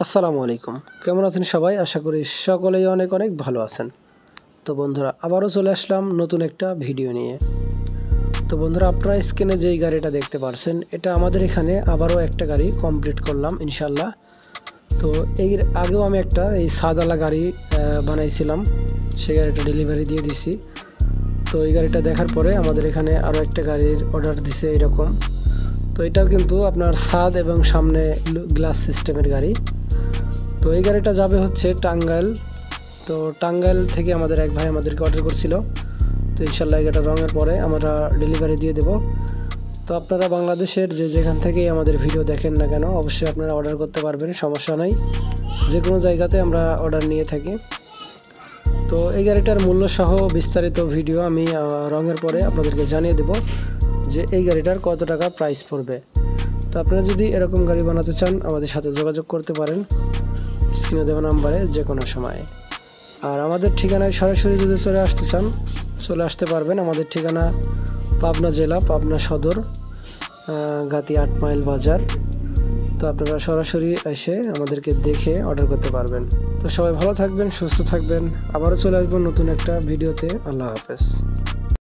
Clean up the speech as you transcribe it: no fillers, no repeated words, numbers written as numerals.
আসসালামু আলাইকুম। কেমন আছেন সবাই? আশা করি সকলেই অনেক অনেক ভালো আছেন। তো বন্ধুরা আবারও চলে আসলাম নতুন একটা ভিডিও নিয়ে। তো বন্ধুরা আপনারা স্ক্রিনে যেই গাড়িটা দেখতে পাচ্ছেন এটা আমাদের এখানে আবারও একটা গাড়ি কমপ্লিট করলাম ইনশাআল্লাহ। তো এর আগেও আমি একটা এই সাদালা গাড়ি বানাইছিলাম, সেই গাড়িটা ডেলিভারি দিয়ে দিছি। তো এই গাড়িটা দেখার পরে আমাদের এখানে আরও একটা গাড়ির অর্ডার দিছে এরকম। তো এটাও কিন্তু আপনার ছাদ এবং সামনে গ্লাস সিস্টেমের গাড়ি। তো এই গাড়িটা যাবে হচ্ছে টাঙ্গাইল। তো টাঙ্গাইল থেকে আমাদের এক ভাই আমাদেরকে অর্ডার করছিল। তো ইনশাল্লাহ এই গাড়িটা রঙের পরে আমরা ডেলিভারি দিয়ে দেব। তো আপনারা বাংলাদেশের যেখান থেকেই আমাদের ভিডিও দেখেন না কেন অবশ্যই আপনারা অর্ডার করতে পারবেন, সমস্যা নাই। যে কোনো জায়গাতে আমরা অর্ডার নিয়ে থাকি। তো এই গাড়িটার মূল্য সহ বিস্তারিত ভিডিও আমি রঙের পরে আপনাদেরকে জানিয়ে দেব যে এই গাড়িটার কত টাকা প্রাইস পড়বে। তো আপনারা যদি এরকম গাড়ি বানাতে চান আমাদের সাথে যোগাযোগ করতে পারেন স্ক্রিনে দেওয়া নাম্বারে যে কোনো সময়। আর আমাদের ঠিকানায় সরাসরি যদি চলে আসতে চান চলে আসতে পারবেন। আমাদের ঠিকানা পাবনা জেলা, পাবনা সদর, গাতি 8 মাইল বাজার। তো আপনারা সরাসরি এসে আমাদেরকে দেখে অর্ডার করতে পারবেন। তো সবাই ভালো থাকবেন, সুস্থ থাকবেন। আবারও চলে আসবো নতুন একটা ভিডিওতে। আল্লাহ হাফেজ।